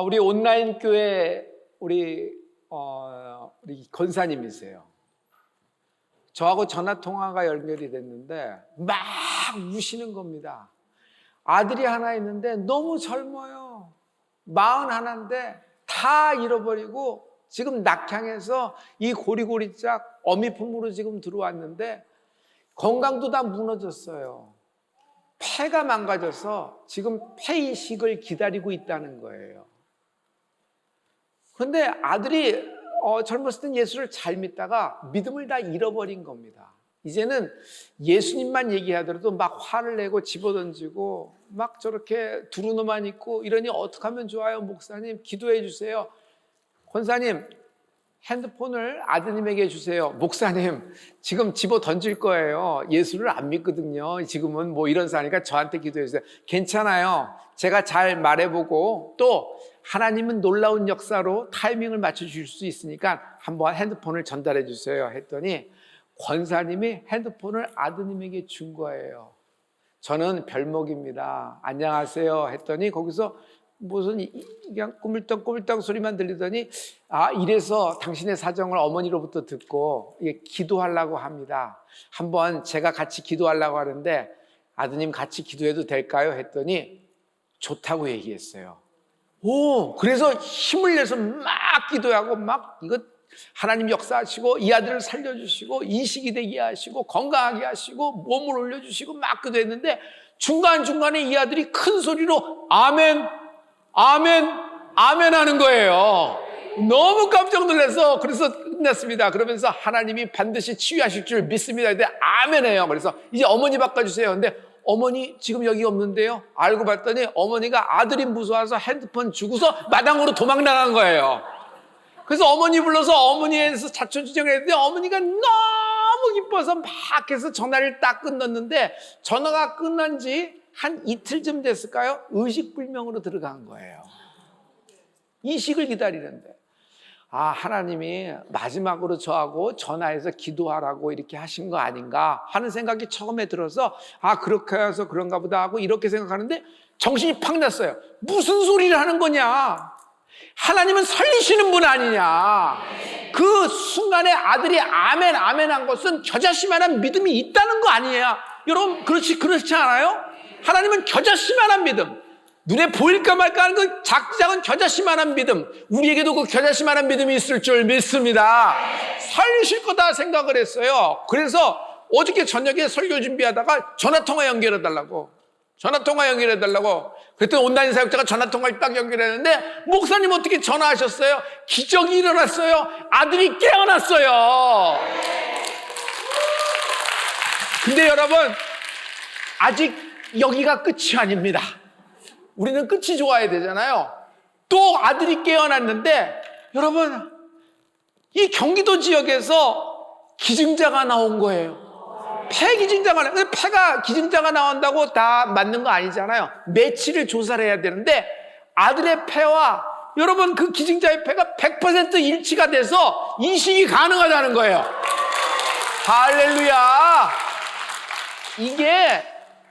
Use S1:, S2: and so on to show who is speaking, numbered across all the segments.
S1: 우리 온라인 교회 우리 권사님이세요. 저하고 전화 통화가 연결이 됐는데 막 우시는 겁니다. 아들이 하나 있는데 너무 젊어요. 41인데 다 잃어버리고 지금 낙향해서 이 고리고리짝 어미품으로 지금 들어왔는데 건강도 다 무너졌어요. 폐가 망가져서 지금 폐이식을 기다리고 있다는 거예요. 그런데 아들이 젊었을 땐 예수를 잘 믿다가 믿음을 다 잃어버린 겁니다. 이제는 예수님만 얘기하더라도 막 화를 내고 집어던지고 막 저렇게 두루노만 있고 이러니 어떻게 하면 좋아요? 목사님 기도해 주세요. 권사님 핸드폰을 아드님에게 주세요. 목사님 지금 집어 던질 거예요. 예수를 안 믿거든요. 지금은 뭐 이런 사니까 저한테 기도해 주세요. 괜찮아요. 제가 잘 말해보고 또 하나님은 놀라운 역사로 타이밍을 맞춰주실 수 있으니까 한번 핸드폰을 전달해 주세요 했더니 권사님이 핸드폰을 아드님에게 준 거예요. 저는 별목입니다. 안녕하세요 했더니 거기서 무슨 그냥 꾸물떡꾸물떡 소리만 들리더니 이래서 당신의 사정을 어머니로부터 듣고 기도하려고 합니다. 한번 제가 같이 기도하려고 하는데 아드님 같이 기도해도 될까요? 했더니 좋다고 얘기했어요. 그래서 힘을 내서 막 기도하고 막 이거 하나님 역사하시고 이 아들을 살려주시고 인식이 되게 하시고 건강하게 하시고 몸을 올려주시고 막 기도했는데 중간중간에 이 아들이 큰 소리로 아멘 아멘 아멘 하는 거예요. 너무 깜짝 놀라서 그래서 끝났습니다. 그러면서 하나님이 반드시 치유하실 줄 믿습니다. 근데 아멘 해요. 그래서 이제 어머니 바꿔주세요. 근데 어머니 지금 여기 없는데요. 알고 봤더니 어머니가 아들이 무서워서 핸드폰 주고서 마당으로 도망 나간 거예요. 그래서 어머니 불러서 어머니에서 자초지정을 했는데 어머니가 너무 기뻐서 막 해서 전화를 딱 끊었는데 전화가 끝난 지 한 이틀쯤 됐을까요? 의식불명으로 들어간 거예요. 이식을 기다리는데 하나님이 마지막으로 저하고 전화해서 기도하라고 이렇게 하신 거 아닌가 하는 생각이 처음에 들어서 그렇게 해서 그런가 보다 하고 이렇게 생각하는데 정신이 팍 났어요. 무슨 소리를 하는 거냐? 하나님은 살리시는 분 아니냐? 그 순간에 아들이 아멘 아멘 한 것은 겨자씨만한 믿음이 있다는 거 아니에요? 여러분 그렇지 않아요? 하나님은 겨자씨만한 믿음, 눈에 보일까 말까 하는 그 작은 겨자씨만한 믿음, 우리에게도 그 겨자씨만한 믿음이 있을 줄 믿습니다. 살리실 거다 생각을 했어요. 그래서 어저께 저녁에 설교 준비하다가 전화통화 연결해달라고 그랬더니 온라인 사역자가 전화통화를 딱 연결했는데 목사님 어떻게 전화하셨어요? 기적이 일어났어요. 아들이 깨어났어요. 근데 여러분 아직 여기가 끝이 아닙니다. 우리는 끝이 좋아야 되잖아요. 또 아들이 깨어났는데 여러분 이 경기도 지역에서 기증자가 나온 거예요. 폐 기증자가 나왔는데 폐가 기증자가 나온다고 다 맞는 거 아니잖아요. 며칠을 조사를 해야 되는데 아들의 폐와 여러분 그 기증자의 폐가 100% 일치가 돼서 이식이 가능하다는 거예요. 할렐루야.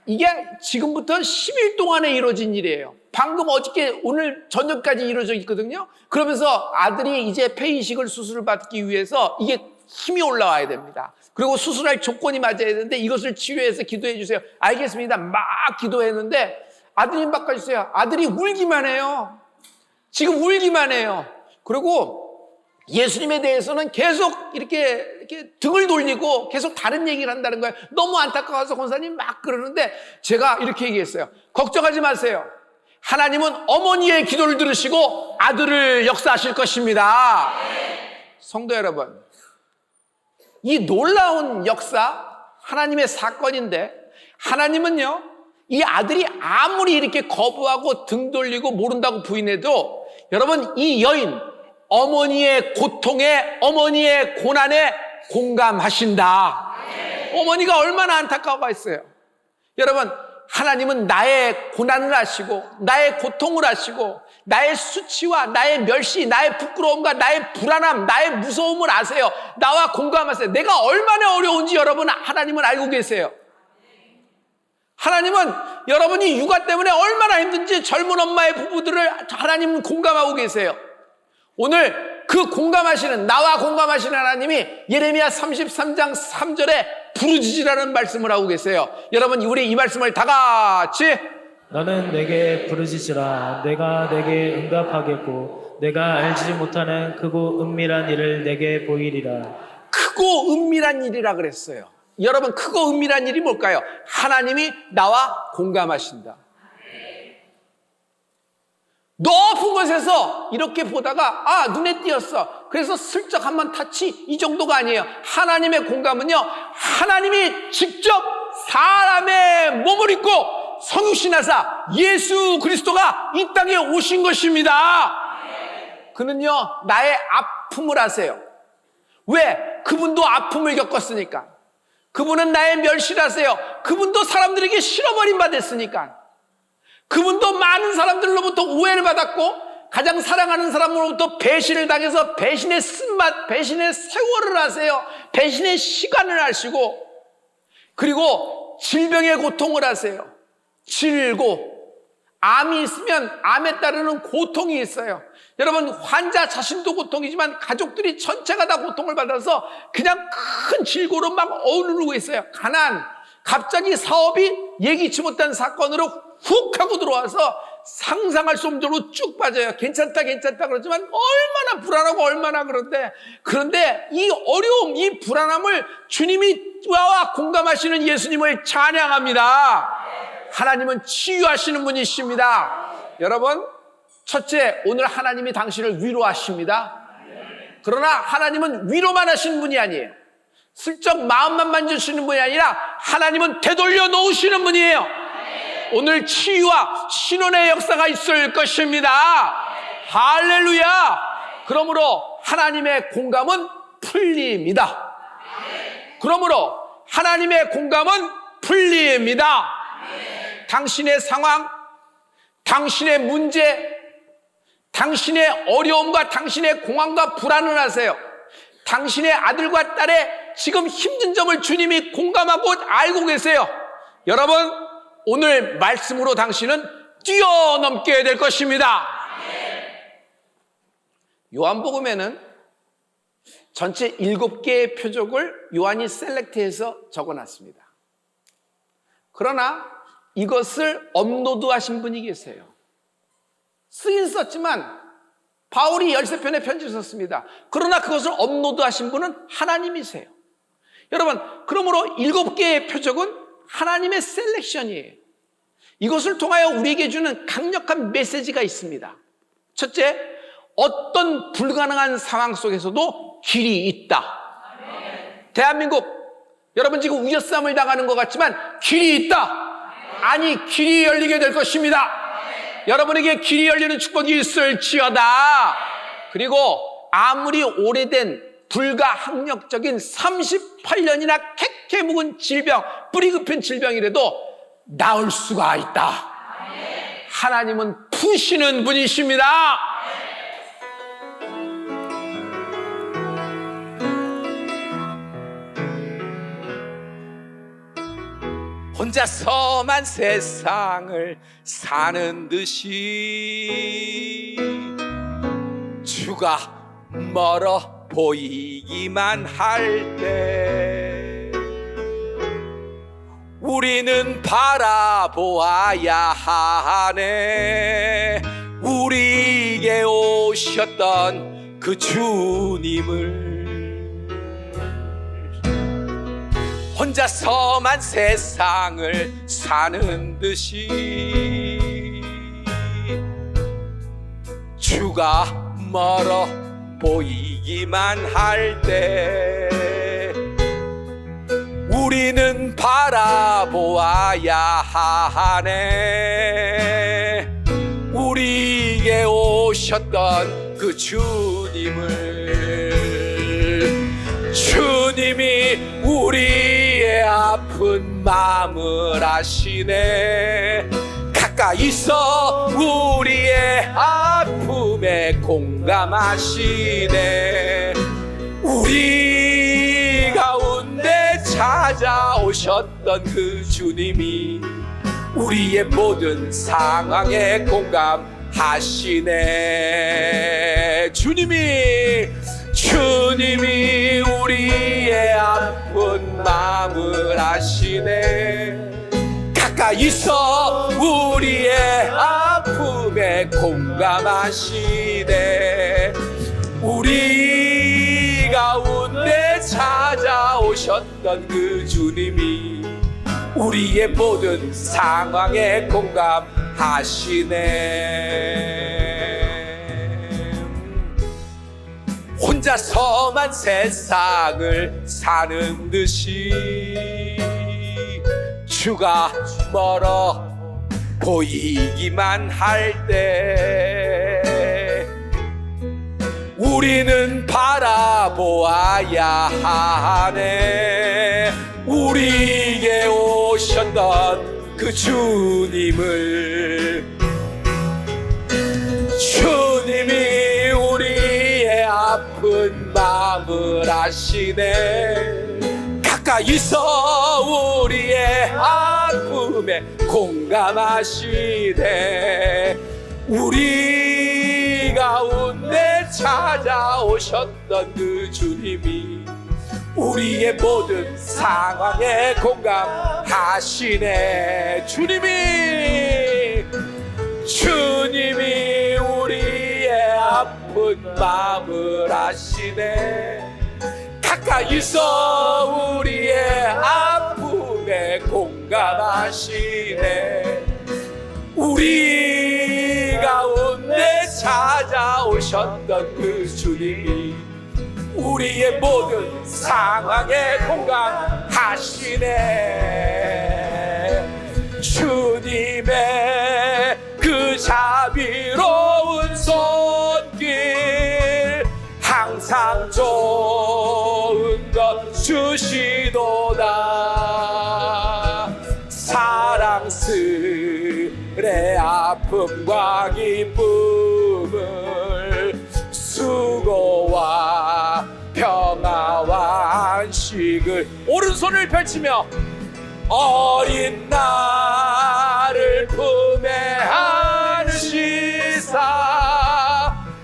S1: 이게 지금부터 10일 동안에 이루어진 일이에요. 방금 어저께 오늘 저녁까지 이루어져 있거든요. 그러면서 아들이 이제 폐이식을 수술을 받기 위해서 이게 힘이 올라와야 됩니다. 그리고 수술할 조건이 맞아야 되는데 이것을 치료해서 기도해 주세요. 알겠습니다. 막 기도했는데 아드님 바꿔주세요. 아들이 울기만 해요. 지금 울기만 해요. 그리고 예수님에 대해서는 계속 이렇게 등을 돌리고 계속 다른 얘기를 한다는 거예요. 너무 안타까워서 권사님 막 그러는데 제가 이렇게 얘기했어요. 걱정하지 마세요. 하나님은 어머니의 기도를 들으시고 아들을 역사하실 것입니다. 성도 여러분, 이 놀라운 역사, 하나님의 사건인데 하나님은요, 이 아들이 아무리 이렇게 거부하고 등 돌리고 모른다고 부인해도 여러분 이 여인 어머니의 고통에 어머니의 고난에 공감하신다. 어머니가 얼마나 안타까워했어요. 여러분 하나님은 나의 고난을 아시고 나의 고통을 아시고 나의 수치와 나의 멸시, 나의 부끄러움과 나의 불안함, 나의 무서움을 아세요. 나와 공감하세요. 내가 얼마나 어려운지 여러분 하나님은 알고 계세요. 하나님은 여러분이 육아 때문에 얼마나 힘든지 젊은 엄마의 부부들을 하나님은 공감하고 계세요. 오늘 그 공감하시는, 나와 공감하시는 하나님이 예레미야 33장 3절에 부르짖으라는 말씀을 하고 계세요. 여러분, 우리 이 말씀을 다 같이,
S2: 너는 내게 부르짖으라. 내가 내게 응답하겠고 내가 알지 못하는 크고 은밀한 일을 내게 보이리라.
S1: 크고 은밀한 일이라 그랬어요. 여러분, 크고 은밀한 일이 뭘까요? 하나님이 나와 공감하신다. 높은 곳에서 이렇게 보다가 눈에 띄었어. 그래서 슬쩍 한번 타치, 이 정도가 아니에요. 하나님의 공감은요, 하나님이 직접 사람의 몸을 입고 성육신하사 예수 그리스도가 이 땅에 오신 것입니다. 그는요, 나의 아픔을 아세요. 왜? 그분도 아픔을 겪었으니까. 그분은 나의 멸시를 하세요. 그분도 사람들에게 실어버림 받았으니까. 그분도 많은 사람들로부터 오해를 받았고 가장 사랑하는 사람으로부터 배신을 당해서 배신의 쓴맛, 배신의 세월을 하세요. 배신의 시간을 하시고, 그리고 질병의 고통을 하세요. 암이 있으면 암에 따르는 고통이 있어요. 여러분, 환자 자신도 고통이지만 가족들이 전체가 다 고통을 받아서 그냥 큰 질고로 막 어우르고 있어요. 가난, 갑자기 사업이 예기치 못한 사건으로 훅 하고 들어와서 상상할 수 없는 정도로 쭉 빠져요. 괜찮다 그러지만 얼마나 불안하고 얼마나 그런데 이 어려움, 이 불안함을 주님이 와 공감하시는 예수님을 찬양합니다. 하나님은 치유하시는 분이십니다. 여러분, 첫째, 오늘 하나님이 당신을 위로하십니다. 그러나 하나님은 위로만 하시는 분이 아니에요. 슬쩍 마음만 만져주시는 분이 아니라 하나님은 되돌려 놓으시는 분이에요. 오늘 치유와 신원의 역사가 있을 것입니다. 할렐루야. 그러므로 하나님의 공감은 풀립니다. 그러므로 하나님의 공감은 풀립니다. 당신의 상황, 당신의 문제, 당신의 어려움과 당신의 공황과 불안을 하세요. 당신의 아들과 딸의 지금 힘든 점을 주님이 공감하고 알고 계세요. 여러분, 오늘 말씀으로 당신은 뛰어넘게 될 것입니다. 요한복음에는 전체 7개의 표적을 요한이 셀렉트해서 적어놨습니다. 그러나 이것을 업로드하신 분이 계세요. 쓰긴 썼지만 바울이 13편의 편지를 썼습니다. 그러나 그것을 업로드하신 분은 하나님이세요. 여러분, 그러므로 7개의 표적은 하나님의 셀렉션이에요. 이것을 통하여 우리에게 주는 강력한 메시지가 있습니다. 첫째, 어떤 불가능한 상황 속에서도 길이 있다. 대한민국, 여러분 지금 우겨싸움을 당하는 것 같지만 길이 있다. 아니, 길이 열리게 될 것입니다. 여러분에게 길이 열리는 축복이 있을지어다. 그리고 아무리 오래된 불가항력적인 38년이나 캐캐 묵은 질병, 뿌리 깊은 질병이라도 나을 수가 있다. 하나님은 푸시는 분이십니다. 혼자서만 세상을 사는 듯이 주가 멀어 보이기만 할 때 우리는 바라보아야 하네. 우리에게 오셨던 그 주님을. 혼자서만 세상을 사는 듯이 주가 멀어 보이기만 할 때 우리는 바라보아야 하네. 우리에게 오셨던 그 주님을. 주님이 우리의 아픈 마음을 아시네. 가까이서 우리의 아픔에 공감하시네. 우리 가운데 찾아오셨던 그 주님이
S3: 우리의 모든 상황에 공감하시네. 주님이 우리의 아픈 마음을 아시네. 가까이서 우리의 아픔에 공감하시네. 우리 가운데 찾아오셨던 그 주님이 우리의 모든 상황에 공감하시네. 혼자서만 세상을 사는 듯이 주가 멀어 보이기만 할 때 우리는 바라보아야 하네. 우리에게 오셨던 그 주님을. 주님이 우리의 아픈 마음을 아시네. 가까이서 우리의 아픔에 공감하시네. 우리 가운데 찾아오셨던 그 주님이 우리의 모든 상황에 공감하시네. 주님이 우리의 아픈 마음을 아시네. 가까이서 우리의 아픔에 공감하시네. 우리 가운데 찾아오셨던 그 주님이 우리의 모든 상황에 공감하시네. 주님의 그 자비로운 손길 항상 좋은 것 주시도다. 사랑스레 아픔과 기쁨을 수고와 평화와 안식을 오른손을 펼치며 어린 나를 품에 안으시사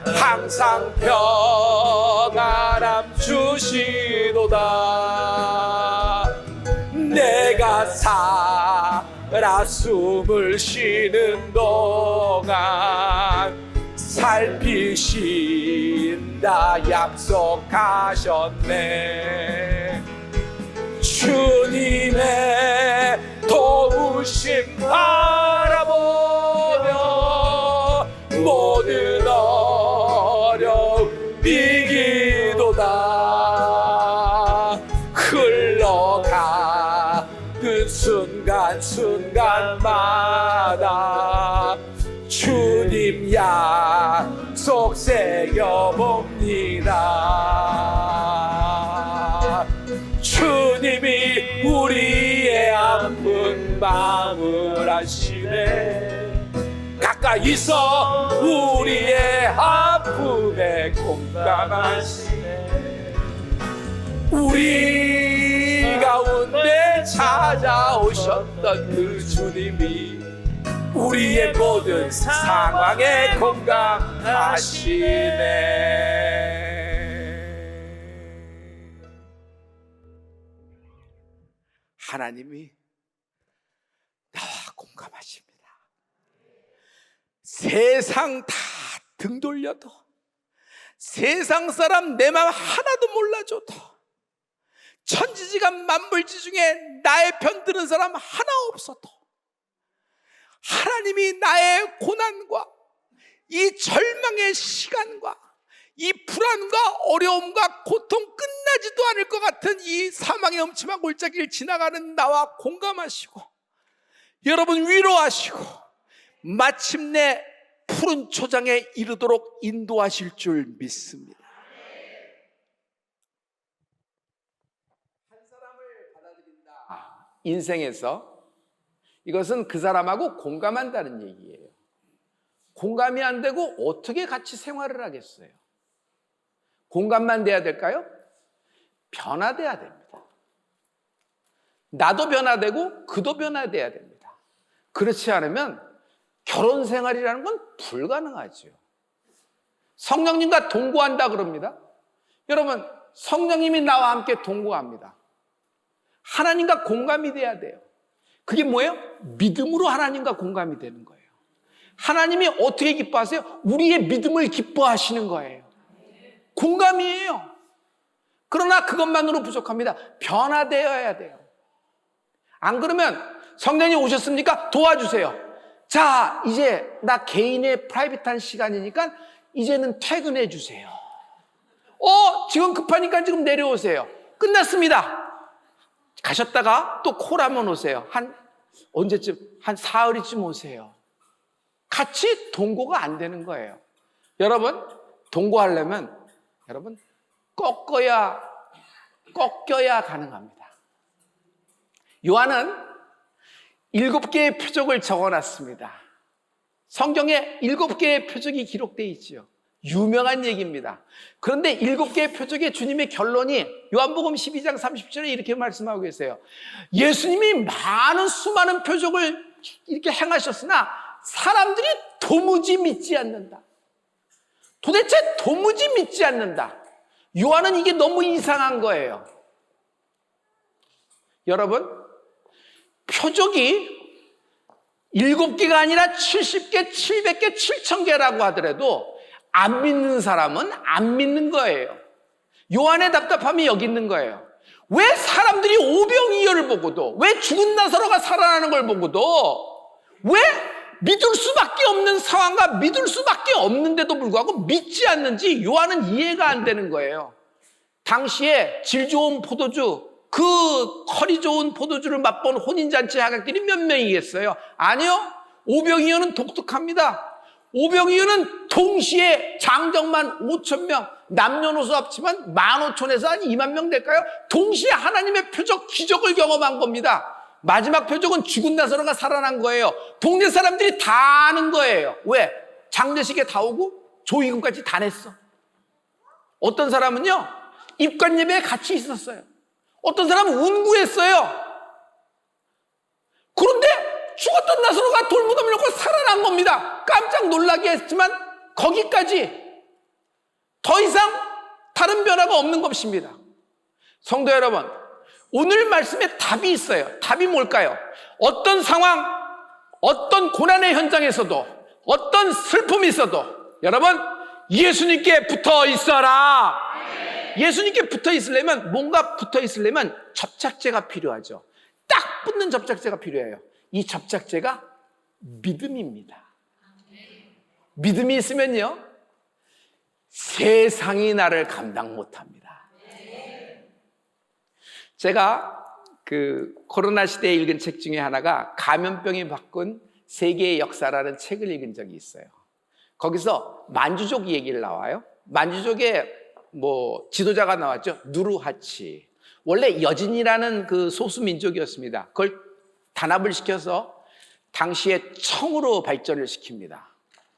S3: 항상 평안함 주시도다. 내가 살아 숨을 쉬는 동안 살피신다 약속하셨네. 주님의 도우심 바라보며 모든 어려움 이기도다. 흘러가는 순간순간마다 주님 약속 새겨봅니다. 주님이 우리의 아픈 마음을 아시네. 가까이서 우리의 아픔에 공감하시네. 우리 가운데 찾아오셨던 그 주님이 우리의 모든 상황에 공감하시네. 하나님이 나와 공감하십니다. 세상 다 등 돌려도, 세상 사람 내 마음 하나도 몰라줘도, 천지지간 만물지 중에 나의 편 드는 사람 하나 없어도 하나님이 나의 고난과 이 절망의 시간과 이 불안과 어려움과 고통 끝나지도 않을 것 같은 이 사망의 음침한 골짜기를 지나가는 나와 공감하시고 여러분 위로하시고 마침내 푸른 초장에 이르도록 인도하실 줄 믿습니다. 한 사람을 받아들인다 인생에서 이것은 그 사람하고 공감한다는 얘기예요. 공감이 안 되고 어떻게 같이 생활을 하겠어요? 공감만 돼야 될까요? 변화돼야 됩니다. 나도 변화되고 그도 변화돼야 됩니다.
S1: 그렇지 않으면 결혼 생활이라는 건 불가능하죠. 성령님과 동거한다 그럽니다. 여러분, 성령님이 나와 함께 동거합니다. 하나님과 공감이 돼야 돼요. 그게 뭐예요? 믿음으로 하나님과 공감이 되는 거예요. 하나님이 어떻게 기뻐하세요? 우리의 믿음을 기뻐하시는 거예요. 공감이에요. 그러나 그것만으로 부족합니다. 변화되어야 돼요. 안 그러면 성령님 오셨습니까? 도와주세요. 자, 이제 나 개인의 프라이빗한 시간이니까 이제는 퇴근해 주세요. 지금 급하니까 지금 내려오세요. 끝났습니다. 가셨다가 또 콜 한번 오세요. 언제쯤? 한 사흘이쯤 오세요. 같이 동거가 안 되는 거예요. 여러분, 동거하려면 여러분 꺾여야 가능합니다. 요한은 7개의 표적을 적어놨습니다. 성경에 7개의 표적이 기록되어 있지요. 유명한 얘기입니다. 그런데 7개의 표적의 주님의 결론이 요한복음 12장 30절에 이렇게 말씀하고 계세요. 예수님이 수많은 표적을 이렇게 행하셨으나 사람들이 도무지 믿지 않는다. 도대체 도무지 믿지 않는다. 요한은 이게 너무 이상한 거예요. 여러분, 표적이 7개가 아니라 70개, 700개, 7000개라고 하더라도 안 믿는 사람은 안 믿는 거예요. 요한의 답답함이 여기 있는 거예요. 왜 사람들이 오병이어를 보고도, 왜 죽은 나사로가 살아나는 걸 보고도, 왜 믿을 수밖에 없는 상황과 믿을 수밖에 없는데도 불구하고 믿지 않는지 요한은 이해가 안 되는 거예요. 당시에 질 좋은 포도주, 그 커리 좋은 포도주를 맛본 혼인잔치 하객들이 몇 명이겠어요? 아니요. 오병이어는 독특합니다. 오병이어는 동시에 장정만 5,000명, 남녀노소 합치면 15,000에서 한 2만 명 될까요? 동시에 하나님의 표적, 기적을 경험한 겁니다. 마지막 표적은 죽은 나사로가 살아난 거예요. 동네 사람들이 다 아는 거예요. 왜? 장례식에 다 오고 조의금까지 다 냈어. 어떤 사람은요, 입관 예배에 같이 있었어요. 어떤 사람은 운구했어요. 그런데 죽었던 나사로가 돌무덤을 놓고 살아난 겁니다. 깜짝 놀라게 했지만 거기까지. 더 이상 다른 변화가 없는 것입니다. 성도 여러분, 오늘 말씀에 답이 있어요. 답이 뭘까요? 어떤 상황, 어떤 고난의 현장에서도, 어떤 슬픔이 있어도 여러분, 예수님께 붙어 있어라. 예수님께 붙어 있으려면, 뭔가 붙어 있으려면 접착제가 필요하죠. 딱 붙는 접착제가 필요해요. 이 접착제가 믿음입니다. 믿음이 있으면요, 세상이 나를 감당 못합니다. 제가 그 코로나 시대에 읽은 책 중에 하나가 감염병이 바꾼 세계의 역사라는 책을 읽은 적이 있어요. 거기서 만주족 얘기를 나와요. 만주족의 지도자가 나왔죠. 누르하치. 원래 여진이라는 그 소수 민족이었습니다. 그걸 단합을 시켜서 당시에 청으로 발전을 시킵니다.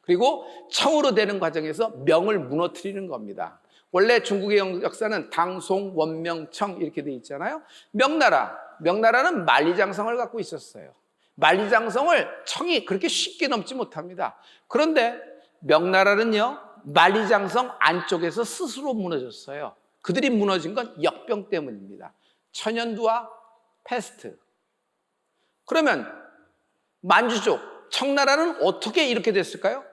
S1: 그리고 청으로 되는 과정에서 명을 무너뜨리는 겁니다. 원래 중국의 역사는 당송, 원명, 청 이렇게 돼 있잖아요. 명나라는 만리장성을 갖고 있었어요. 만리장성을 청이 그렇게 쉽게 넘지 못합니다. 그런데 명나라는요, 만리장성 안쪽에서 스스로 무너졌어요. 그들이 무너진 건 역병 때문입니다. 천연두와 패스트. 그러면 만주족, 청나라는 어떻게 이렇게 됐을까요?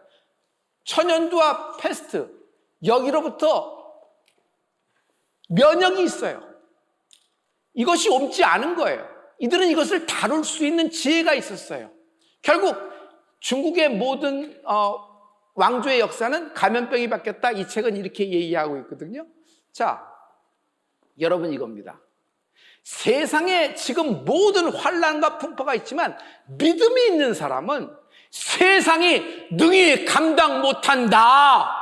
S1: 천연두와 패스트, 여기로부터 면역이 있어요. 이것이 옮지 않은 거예요. 이들은 이것을 다룰 수 있는 지혜가 있었어요. 결국 중국의 모든 왕조의 역사는 감염병이 바뀌었다. 이 책은 이렇게 얘기하고 있거든요. 자, 여러분 이겁니다. 세상에 지금 모든 환난과 풍파가 있지만 믿음이 있는 사람은 세상이 능히 감당 못한다.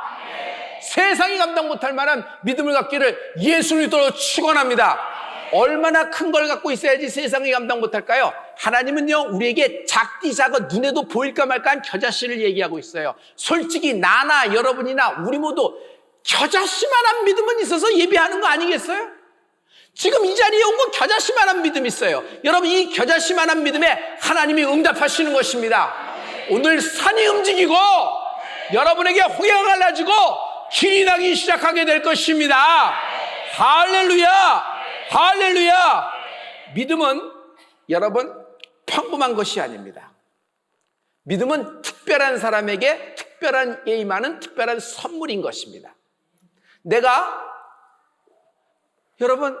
S1: 세상이 감당 못할 만한 믿음을 갖기를 예수 그리스도로 축원합니다. 얼마나 큰 걸 갖고 있어야지 세상이 감당 못할까요? 하나님은요, 우리에게 작디 작은 눈에도 보일까 말까한 겨자씨를 얘기하고 있어요. 솔직히 나나 여러분이나 우리 모두 겨자씨만한 믿음은 있어서 예배하는 거 아니겠어요? 지금 이 자리에 온 건 겨자씨만한 믿음이 있어요. 여러분, 이 겨자씨만한 믿음에 하나님이 응답하시는 것입니다. 오늘 산이 움직이고 여러분에게 홍해가 갈라지고 길이 나기 시작하게 될 것입니다. 할렐루야, 할렐루야. 믿음은 여러분 평범한 것이 아닙니다. 믿음은 특별한 사람에게 특별한 예임하는 특별한 선물인 것입니다. 내가 여러분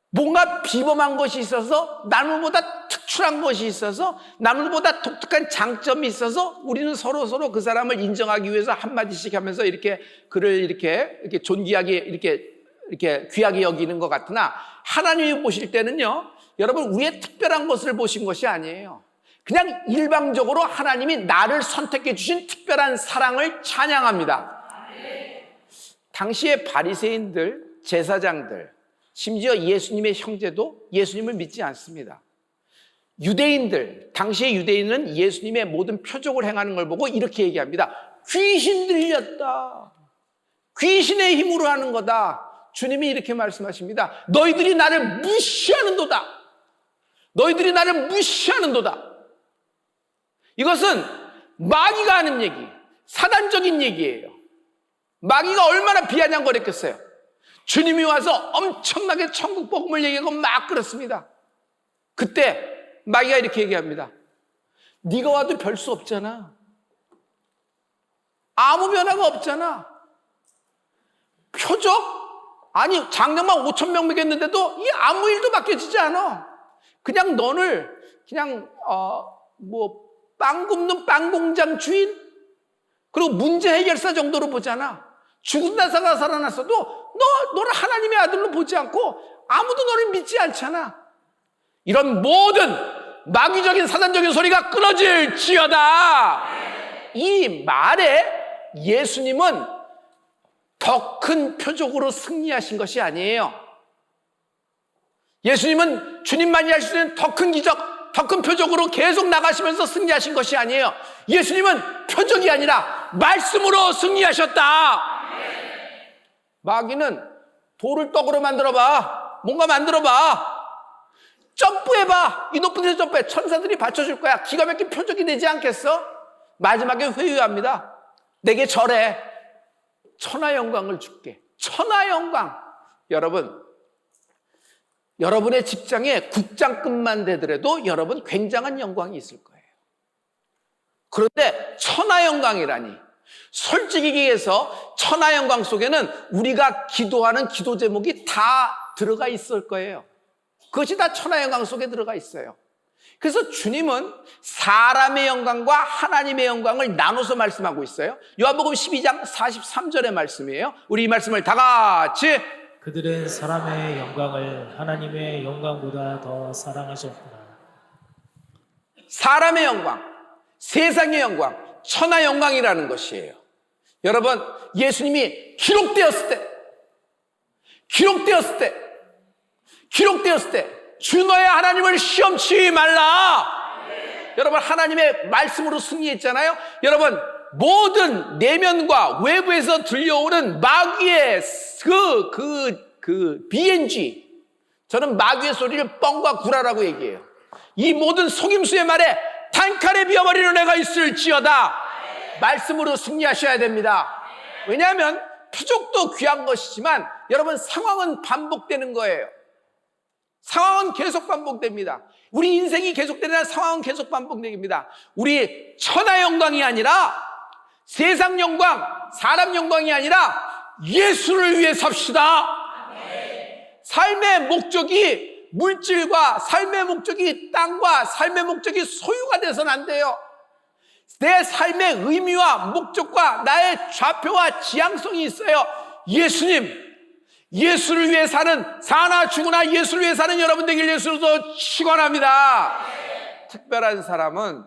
S1: 뭔가 비범한 것이 있어서, 남들보다 특출한 것이 있어서, 남들보다 독특한 장점이 있어서 우리는 서로 그 사람을 인정하기 위해서 한마디씩 하면서 이렇게 그를 이렇게 존귀하게 이렇게 귀하게 여기는 것 같으나, 하나님이 보실 때는요, 여러분 우리의 특별한 것을 보신 것이 아니에요. 그냥 일방적으로 하나님이 나를 선택해 주신 특별한 사랑을 찬양합니다. 당시의 바리새인들, 제사장들, 심지어 예수님의 형제도 예수님을 믿지 않습니다. 유대인들, 당시의 유대인은 예수님의 모든 표적을 행하는 걸 보고 이렇게 얘기합니다. 귀신 들렸다. 귀신의 힘으로 하는 거다. 주님이 이렇게 말씀하십니다. 너희들이 나를 무시하는도다. 너희들이 나를 무시하는도다. 이것은 마귀가 하는 얘기, 사단적인 얘기예요. 마귀가 얼마나 비아냥거렸겠어요. 주님이 와서 엄청나게 천국 복음을 얘기하고 막 그렇습니다. 그때 마귀가 이렇게 얘기합니다. 네가 와도 별 수 없잖아. 아무 변화가 없잖아. 표적? 아니, 장정만 5,000명 먹였는데도 이 아무 일도 바뀌어지지 않아. 그냥 너를 그냥 빵 굽는 빵 공장 주인, 그리고 문제 해결사 정도로 보잖아. 죽은 나사가 살아났어도 너를 하나님의 아들로 보지 않고 아무도 너를 믿지 않잖아. 이런 모든 마귀적인 사단적인 소리가 끊어질지어다. 이 말에 예수님은 더 큰 표적으로 승리하신 것이 아니에요. 예수님은 주님만이 할 수 있는 더 큰 기적, 더 큰 표적으로 계속 나가시면서 승리하신 것이 아니에요. 예수님은 표적이 아니라 말씀으로 승리하셨다. 마귀는 돌을 떡으로 만들어봐. 뭔가 만들어봐. 점프해봐. 이 높은 데서 점프해. 천사들이 받쳐줄 거야. 기가 막힌 표적이 되지 않겠어? 마지막에 회유합니다. 내게 절해. 천하 영광을 줄게. 천하 영광. 여러분, 여러분의 직장에 국장급만 되더라도 여러분 굉장한 영광이 있을 거예요. 그런데 천하 영광이라니, 솔직히 얘기해서 천하 영광 속에는 우리가 기도하는 기도 제목이 다 들어가 있을 거예요. 그것이 다 천하 영광 속에 들어가 있어요. 그래서 주님은 사람의 영광과 하나님의 영광을 나눠서 말씀하고 있어요. 요한복음 12장 43절의 말씀이에요. 우리 이 말씀을 다 같이.
S2: 그들은 사람의 영광을 하나님의 영광보다 더 사랑하셨구나.
S1: 사람의 영광, 세상의 영광, 천하 영광이라는 것이에요. 여러분, 예수님이 기록되었을 때 주 너의 하나님을 시험치 말라. 여러분, 하나님의 말씀으로 승리했잖아요. 여러분, 모든 내면과 외부에서 들려오는 마귀의 BNG, 저는 마귀의 소리를 뻥과 구라라고 얘기해요. 이 모든 속임수의 말에 단칼에 비어버리는 애가 있을지어다. 말씀으로 승리하셔야 됩니다. 왜냐하면 표적도 귀한 것이지만 여러분, 상황은 반복되는 거예요. 상황은 계속 반복됩니다. 우리 인생이 계속되는 상황은 계속 반복됩니다. 우리 천하 영광이 아니라, 세상 영광, 사람 영광이 아니라 예수를 위해 삽시다. 삶의 목적이 물질과 삶의 목적이 땅과 삶의 목적이 소유가 돼서는 안 돼요. 내 삶의 의미와 목적과 나의 좌표와 지향성이 있어요. 예수님, 예수를 위해 사는, 사나 죽으나 예수를 위해 사는 여러분 되길 예수로서 축원합니다. 특별한 사람은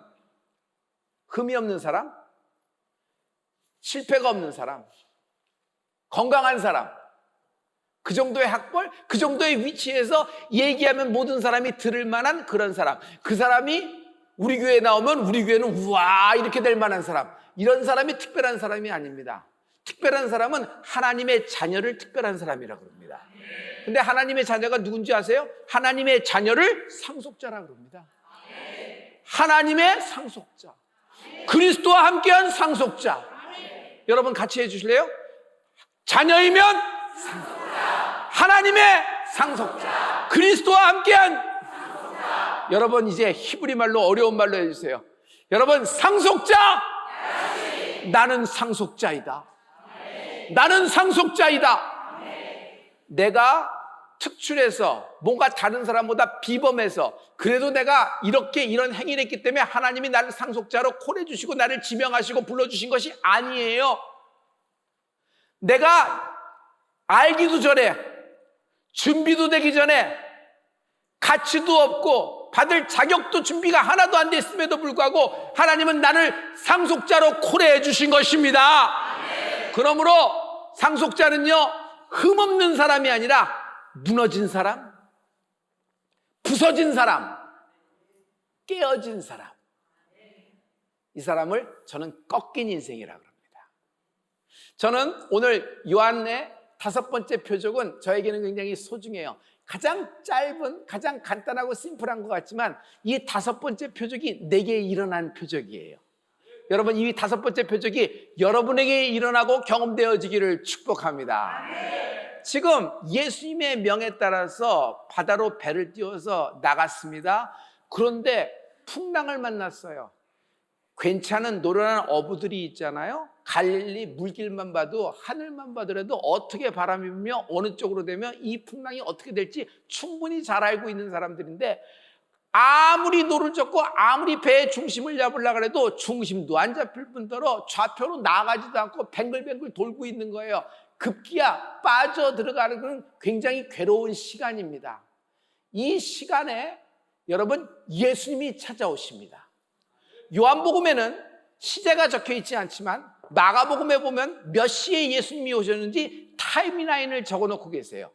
S1: 흠이 없는 사람, 실패가 없는 사람, 건강한 사람, 그 정도의 학벌, 그 정도의 위치에서 얘기하면 모든 사람이 들을 만한 그런 사람, 그 사람이 우리 교회에 나오면 우리 교회는 우와 이렇게 될 만한 사람, 이런 사람이 특별한 사람이 아닙니다. 특별한 사람은 하나님의 자녀를 특별한 사람이라고 그럽니다. 근데 하나님의 자녀가 누군지 아세요? 하나님의 자녀를 상속자라고 그럽니다. 하나님의 상속자. 그리스도와 함께한 상속자. 여러분 같이 해주실래요? 자녀이면 상속자. 하나님의 상속자. 그리스도와 함께한 상속자. 여러분 이제 히브리 말로 어려운 말로 해주세요. 여러분 상속자. 나는 상속자이다. 나는 상속자이다. 내가 특출해서 뭔가 다른 사람보다 비범해서 그래도 내가 이렇게 이런 행위를 했기 때문에 하나님이 나를 상속자로 콜해 주시고 나를 지명하시고 불러주신 것이 아니에요. 내가 알기도 전에, 준비도 되기 전에, 가치도 없고 받을 자격도 준비가 하나도 안 됐음에도 불구하고 하나님은 나를 상속자로 콜해 주신 것입니다. 그러므로 상속자는요, 흠없는 사람이 아니라 무너진 사람, 부서진 사람, 깨어진 사람, 이 사람을 저는 꺾인 인생이라고 합니다. 저는 오늘 요한의 5번째 표적은 저에게는 굉장히 소중해요. 가장 짧은, 가장 간단하고 심플한 것 같지만 이 5번째 표적이 내게 일어난 표적이에요. 여러분 이 5번째 표적이 여러분에게 일어나고 경험되어지기를 축복합니다. 지금 예수님의 명에 따라서 바다로 배를 띄워서 나갔습니다. 그런데 풍랑을 만났어요. 괜찮은 노련한 어부들이 있잖아요. 갈릴리 물길만 봐도, 하늘만 봐더라도 어떻게 바람이 불며 어느 쪽으로 되면 이 풍랑이 어떻게 될지 충분히 잘 알고 있는 사람들인데, 아무리 노를 젓고 아무리 배의 중심을 잡으려고 해도 중심도 안 잡힐 뿐더러 좌표로 나가지도 않고 뱅글뱅글 돌고 있는 거예요. 급기야 빠져 들어가는 건 굉장히 괴로운 시간입니다. 이 시간에 여러분 예수님이 찾아오십니다. 요한복음에는 시제가 적혀 있지 않지만 마가복음에 보면 몇 시에 예수님이 오셨는지 타임라인을 적어놓고 계세요.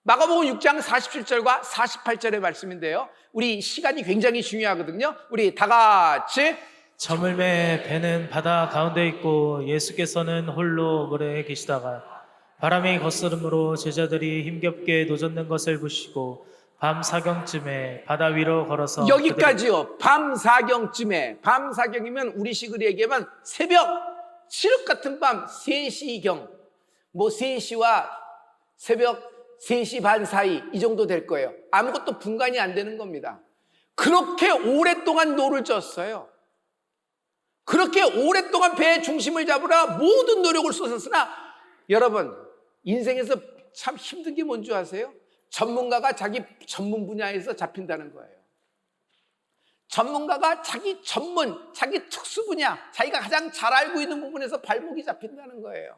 S1: 마가복음 6장 47절과 48절의 말씀인데요, 우리 시간이 굉장히 중요하거든요. 우리 다 같이.
S2: 저물매 배는 바다 가운데 있고 예수께서는 홀로 물에 계시다가 바람이 거스름으로 제자들이 힘겹게 노젓는 것을 보시고 밤 사경쯤에 바다 위로 걸어서
S1: 여기까지요. 밤 사경쯤에. 밤 사경이면 우리식으로 얘기하면 새벽 칠흑 같은 밤 3시경, 뭐 3시와 새벽 3시 반 사이 이 정도 될 거예요. 아무것도 분간이 안 되는 겁니다. 그렇게 오랫동안 노를 졌어요. 그렇게 오랫동안 배의 중심을 잡으라 모든 노력을 쏟았으나 여러분 인생에서 참 힘든 게 뭔지 아세요? 전문가가 자기 전문 분야에서 잡힌다는 거예요. 전문가가 자기 전문, 자기 특수 분야, 자기가 가장 잘 알고 있는 부분에서 발목이 잡힌다는 거예요.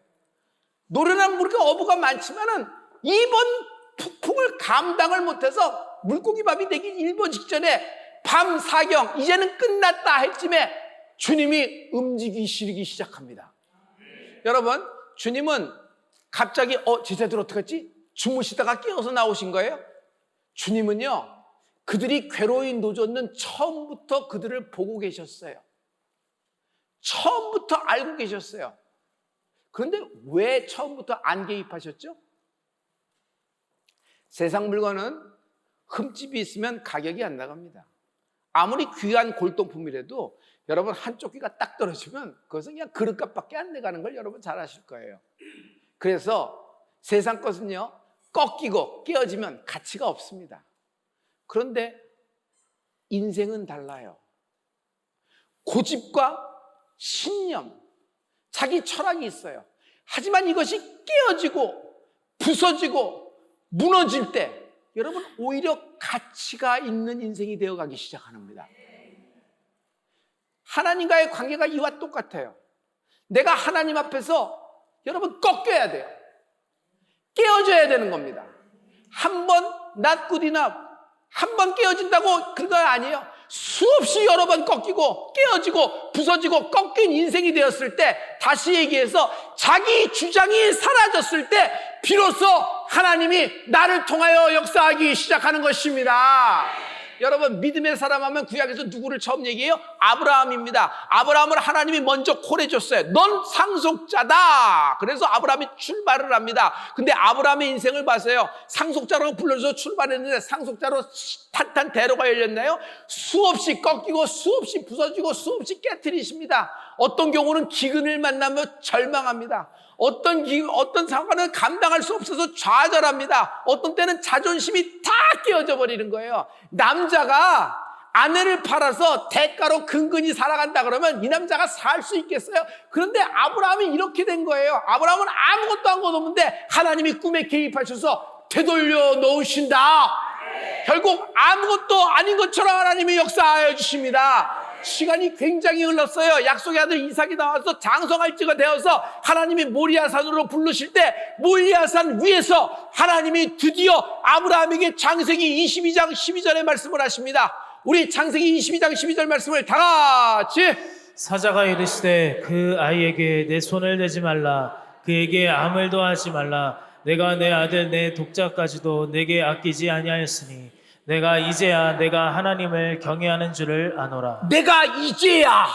S1: 노련한 물고기 어부가 많지만은 이번 폭풍을 감당을 못해서 물고기밥이 되기 일보 직전에 밤 사경, 이제는 끝났다 할 쯤에 주님이 움직이시기 시작합니다. 여러분, 주님은 갑자기 제자들 어떡하지? 주무시다가 깨어서 나오신 거예요? 주님은요, 그들이 괴로이 노젓는 처음부터 그들을 보고 계셨어요. 처음부터 알고 계셨어요. 그런데 왜 처음부터 안 개입하셨죠? 세상 물건은 흠집이 있으면 가격이 안 나갑니다. 아무리 귀한 골동품이라도 여러분 한쪽 귀가 딱 떨어지면 그것은 그냥 그릇값밖에 안 돼가는 걸 여러분 잘 아실 거예요. 그래서 세상 것은요, 꺾이고 깨어지면 가치가 없습니다. 그런데 인생은 달라요. 고집과 신념, 자기 철학이 있어요. 하지만 이것이 깨어지고 부서지고 무너질 때 여러분 오히려 가치가 있는 인생이 되어가기 시작합니다. 하나님과의 관계가 이와 똑같아요. 내가 하나님 앞에서 여러분 꺾여야 돼요. 깨어져야 되는 겁니다. 한 번 not good enough, 한 번 깨어진다고 그거 아니에요. 수없이 여러 번 꺾이고 깨어지고 부서지고 꺾인 인생이 되었을 때, 다시 얘기해서 자기 주장이 사라졌을 때 비로소 하나님이 나를 통하여 역사하기 시작하는 것입니다. 여러분 믿음의 사람 하면 구약에서 누구를 처음 얘기해요? 아브라함입니다. 아브라함을 하나님이 먼저 콜해줬어요. 넌 상속자다. 그래서 아브라함이 출발을 합니다. 근데 아브라함의 인생을 봐서요, 상속자라고 불러서 출발했는데 상속자로 탄탄 대로가 열렸나요? 수없이 꺾이고 수없이 부서지고 수없이 깨트리십니다. 어떤 경우는 기근을 만나며 절망합니다. 어떤 상황은 감당할 수 없어서 좌절합니다. 어떤 때는 자존심이 다 깨어져 버리는 거예요. 남자가 아내를 팔아서 대가로 근근히 살아간다 그러면 이 남자가 살 수 있겠어요? 그런데 아브라함이 이렇게 된 거예요. 아브라함은 아무것도 한 것 없는데 하나님이 꿈에 개입하셔서 되돌려 놓으신다. 결국 아무것도 아닌 것처럼 하나님이 역사하여 주십니다. 시간이 굉장히 흘렀어요. 약속의 아들 이삭이 나와서 장성할지가 되어서 하나님이 모리아산으로 부르실 때 모리아산 위에서 하나님이 드디어 아브라함에게 창세기 22장 12절의 말씀을 하십니다. 우리 창세기 22장 12절 말씀을 다 같이.
S2: 사자가 이르시되 그 아이에게 내 손을 대지 말라. 그에게 아무 일도 하지 말라. 내가 내 아들 내 독자까지도 내게 아끼지 아니하였으니 내가 이제야 내가 하나님을 경외하는 줄을 아노라.
S1: 내가 이제야.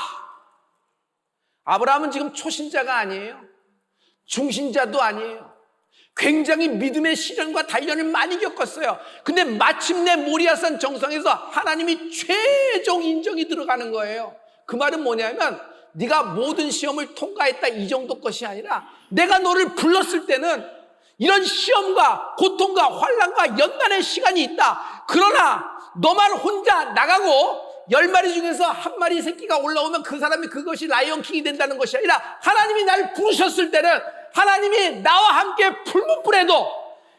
S1: 아브라함은 지금 초신자가 아니에요. 중신자도 아니에요. 굉장히 믿음의 시련과 단련을 많이 겪었어요. 근데 마침내 모리아산 정상에서 하나님이 최종 인정이 들어가는 거예요. 그 말은 뭐냐면 네가 모든 시험을 통과했다 이 정도 것이 아니라 내가 너를 불렀을 때는 이런 시험과 고통과 환난과 연단의 시간이 있다. 그러나 너만 혼자 나가고 10마리 중에서 한 마리 새끼가 올라오면 그 사람이 그것이 라이언킹이 된다는 것이 아니라 하나님이 나를 부르셨을 때는 하나님이 나와 함께 풀무불에도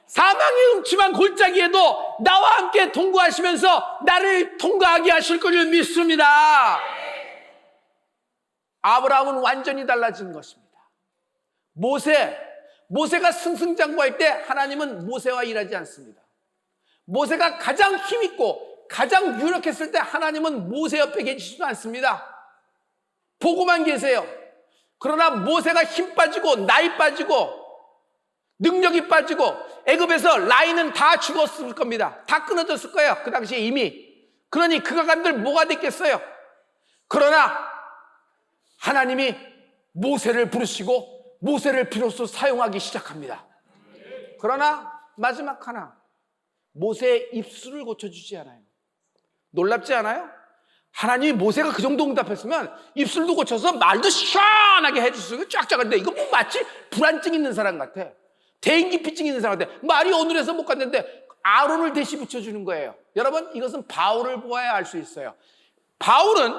S1: 사망의 음침한 골짜기에도 나와 함께 동거하시면서 나를 통과하게 하실 것을 믿습니다. 아브라함은 완전히 달라진 것입니다. 모세가 승승장구할 때 하나님은 모세와 일하지 않습니다. 모세가 가장 힘있고 가장 유력했을 때 하나님은 모세 옆에 계시지도 않습니다. 보고만 계세요. 그러나 모세가 힘 빠지고 나이 빠지고 능력이 빠지고 애굽에서 라인은 다 죽었을 겁니다. 다 끊어졌을 거예요. 그 당시에 이미. 그러니 그가 간들 뭐가 됐겠어요? 그러나 하나님이 모세를 부르시고 모세를 비로소 사용하기 시작합니다. 그러나 마지막 하나, 모세의 입술을 고쳐주지 않아요. 놀랍지 않아요? 하나님이 모세가 그 정도 응답했으면 입술도 고쳐서 말도 시원하게 해주시고 쫙쫙 하는데 이거 뭐 마치 불안증 있는 사람 같아. 대인기피증 있는 사람 같아. 말이 오늘에서 못 갔는데 아론을 대시 붙여주는 거예요. 여러분, 이것은 바울을 보아야 알 수 있어요. 바울은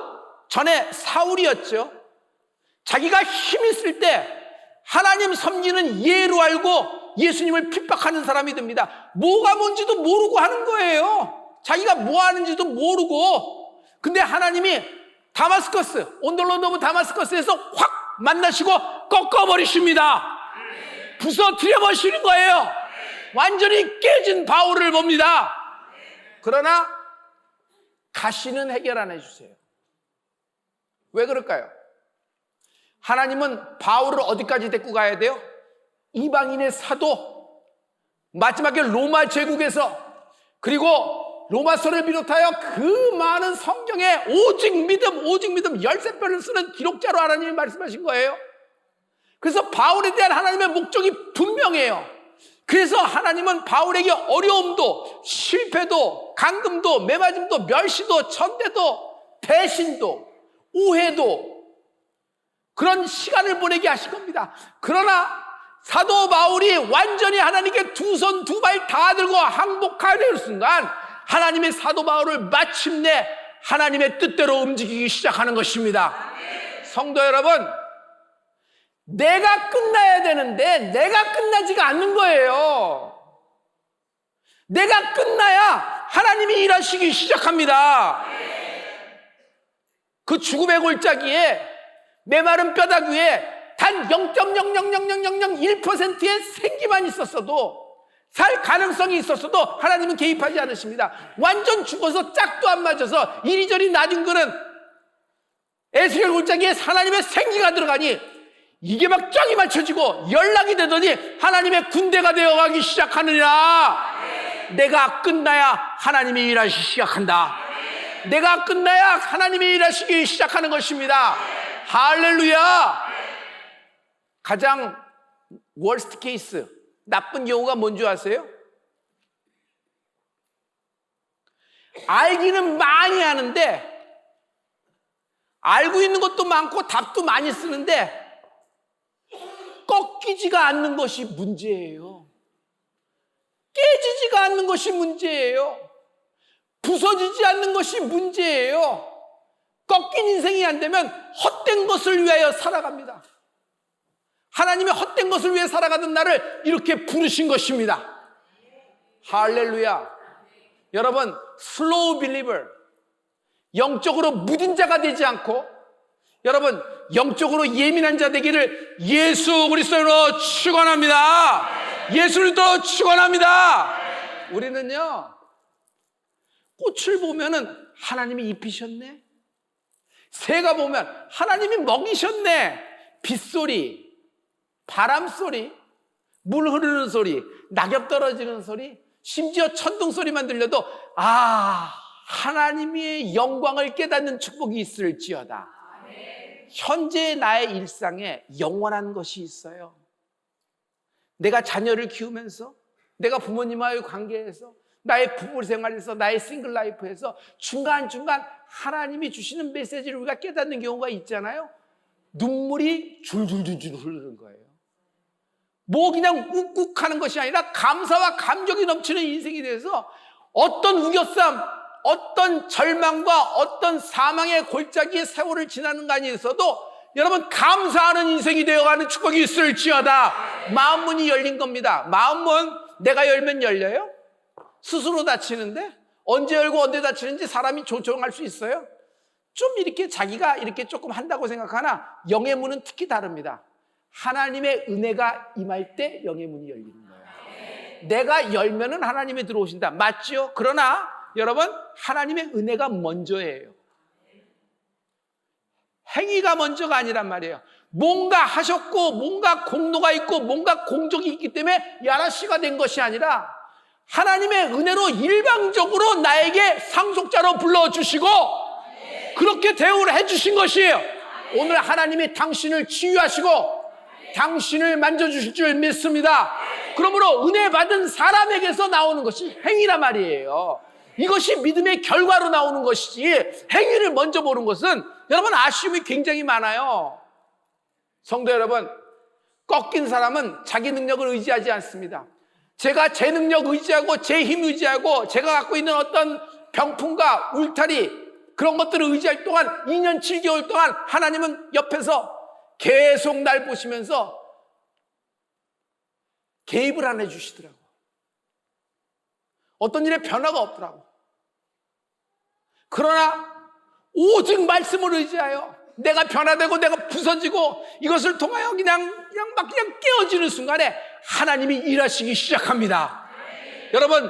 S1: 전에 사울이었죠. 자기가 힘 있을 때 하나님 섬기는 예로 알고 예수님을 핍박하는 사람이 됩니다. 뭐가 뭔지도 모르고 하는 거예요. 자기가 뭐 하는지도 모르고. 근데 하나님이 다마스커스, 온돌로드 오브 다마스커스에서 확 만나시고 꺾어버리십니다. 부서뜨려 버리시는 거예요. 완전히 깨진 바울을 봅니다. 그러나 가시는 해결 안 해주세요. 왜 그럴까요? 하나님은 바울을 어디까지 데리고 가야 돼요? 이방인의 사도, 마지막에 로마 제국에서, 그리고 로마서를 비롯하여 그 많은 성경에 오직 믿음 13편을 쓰는 기록자로 하나님이 말씀하신 거예요. 그래서 바울에 대한 하나님의 목적이 분명해요. 그래서 하나님은 바울에게 어려움도, 실패도, 감금도, 매맞음도, 멸시도, 천대도, 배신도, 우회도 그런 시간을 보내게 하신 겁니다. 그러나 사도 바울이 완전히 하나님께 두 손 두 발 다 들고 항복하는 순간 하나님의 사도 바울을 마침내 하나님의 뜻대로 움직이기 시작하는 것입니다. 성도 여러분, 내가 끝나야 되는데 내가 끝나지가 않는 거예요. 내가 끝나야 하나님이 일하시기 시작합니다. 그 죽음의 골짜기에 메마른 뼈다귀 위에 단 0.0000001%의 생기만 있었어도, 살 가능성이 있었어도 하나님은 개입하지 않으십니다. 완전 죽어서 짝도 안 맞아서 이리저리 낮은 거는 에스겔 골짜기에 하나님의 생기가 들어가니 이게 막 쫙이 맞춰지고 연락이 되더니 하나님의 군대가 되어가기 시작하느니라. 내가 끝나야 하나님이 일하시기 시작한다. 내가 끝나야 하나님이 일하시기 시작하는 것입니다. 할렐루야. 가장 월스트 케이스, 나쁜 경우가 뭔지 아세요? 알기는 많이 하는데, 알고 있는 것도 많고 답도 많이 쓰는데 꺾이지가 않는 것이 문제예요. 깨지지가 않는 것이 문제예요. 부서지지 않는 것이 문제예요. 꺾인 인생이 안 되면 헛된 것을 위하여 살아갑니다. 하나님의 헛된 것을 위해 살아가던 나를 이렇게 부르신 것입니다. 할렐루야. 여러분, 슬로우 빌리버, 영적으로 무딘 자가 되지 않고, 여러분, 영적으로 예민한 자 되기를 예수 그리스도로 축원합니다. 예수를 축원합니다. 우리는요, 꽃을 보면은 하나님이 입히셨네, 새가 보면 하나님이 먹이셨네, 빗소리, 바람소리, 물 흐르는 소리, 낙엽 떨어지는 소리, 심지어 천둥 소리만 들려도 하나님의 영광을 깨닫는 축복이 있을지어다. 현재의 나의 일상에 영원한 것이 있어요. 내가 자녀를 키우면서, 내가 부모님과의 관계에서, 나의 부부 생활에서, 나의 싱글 라이프에서 중간중간 하나님이 주시는 메시지를 우리가 깨닫는 경우가 있잖아요. 눈물이 줄줄줄줄 흐르는 거예요. 뭐 그냥 욱욱 하는 것이 아니라 감사와 감격이 넘치는 인생이 돼서 어떤 우겨쌈, 어떤 절망과 어떤 사망의 골짜기의 세월을 지나는 간에 있어도 여러분 감사하는 인생이 되어가는 축복이 있을지어다. 마음문이 열린 겁니다. 마음문 내가 열면 열려요? 스스로 닫히는데 언제 열고 언제 닫히는지 사람이 조정할 수 있어요? 좀 이렇게 자기가 이렇게 조금 한다고 생각하나 영의 문은 특히 다릅니다. 하나님의 은혜가 임할 때 영의 문이 열리는 거예요. 내가 열면은 하나님이 들어오신다. 맞죠? 그러나 여러분, 하나님의 은혜가 먼저예요. 행위가 먼저가 아니란 말이에요. 뭔가 하셨고 뭔가 공로가 있고 뭔가 공적이 있기 때문에 야라씨가 된 것이 아니라 하나님의 은혜로 일방적으로 나에게 상속자로 불러주시고 그렇게 대우를 해주신 것이에요. 오늘 하나님이 당신을 치유하시고 당신을 만져주실 줄 믿습니다. 그러므로 은혜 받은 사람에게서 나오는 것이 행위란 말이에요. 이것이 믿음의 결과로 나오는 것이지 행위를 먼저 보는 것은 여러분 아쉬움이 굉장히 많아요. 성도 여러분, 꺾인 사람은 자기 능력을 의지하지 않습니다. 제가 제 능력 의지하고 제 힘 의지하고 제가 갖고 있는 어떤 병풍과 울타리 그런 것들을 의지할 동안 2년 7개월 동안 하나님은 옆에서 계속 날 보시면서 개입을 안 해주시더라고. 어떤 일에 변화가 없더라고. 그러나 오직 말씀을 의지하여 내가 변화되고 내가 부서지고 이것을 통하여 그냥 깨어지는 순간에 하나님이 일하시기 시작합니다. 여러분,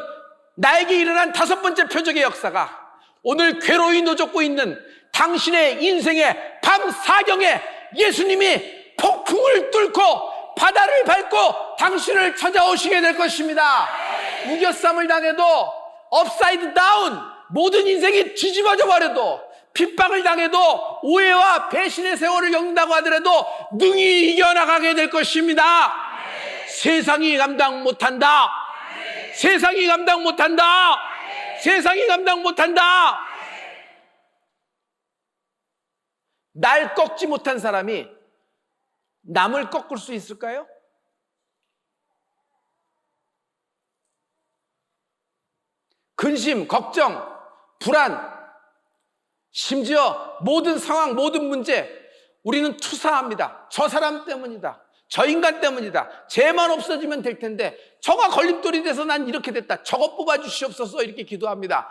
S1: 나에게 일어난 5번째 표적의 역사가 오늘 괴로이 노젓고 있는 당신의 인생의 밤 사경에 예수님이 폭풍을 뚫고 바다를 밟고 당신을 찾아오시게 될 것입니다. 우겨쌈을 당해도 업사이드 다운 모든 인생이 뒤집어져 버려도 핍박을 당해도 오해와 배신의 세월을 겪는다고 하더라도 능히 이겨나가게 될 것입니다. 세상이 감당 못한다. 세상이 감당 못한다. 세상이 감당 못한다. 날 꺾지 못한 사람이 남을 꺾을 수 있을까요? 근심, 걱정, 불안, 심지어 모든 상황, 모든 문제 우리는 투사합니다. 저 사람 때문이다. 저 인간 때문이다. 쟤만 없어지면 될 텐데 저가 걸림돌이 돼서 난 이렇게 됐다. 저거 뽑아주시옵소서 이렇게 기도합니다.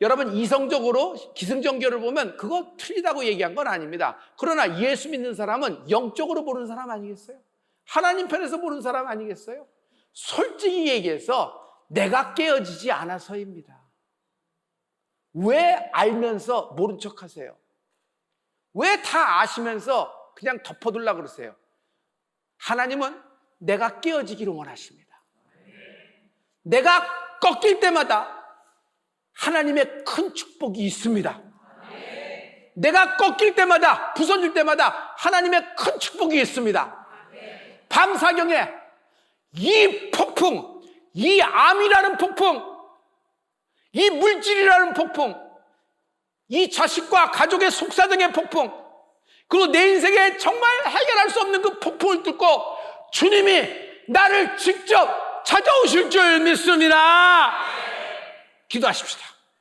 S1: 여러분 이성적으로 기승전결을 보면 그거 틀리다고 얘기한 건 아닙니다. 그러나 예수 믿는 사람은 영적으로 보는 사람 아니겠어요? 하나님 편에서 보는 사람 아니겠어요? 솔직히 얘기해서 내가 깨어지지 않아서입니다. 왜 알면서 모른 척 하세요? 왜 다 아시면서 그냥 덮어두려고 그러세요? 하나님은 내가 깨어지기를 원하십니다. 내가 꺾일 때마다 하나님의 큰 축복이 있습니다. 내가 꺾일 때마다, 부서질 때마다 하나님의 큰 축복이 있습니다. 밤사경에 이 폭풍, 이 암이라는 폭풍, 이 물질이라는 폭풍, 이 자식과 가족의 속사정의 폭풍, 그리고 내 인생에 정말 해결할 수 없는 그 폭풍을 뚫고 주님이 나를 직접 찾아오실 줄 믿습니다. 기도하십시다.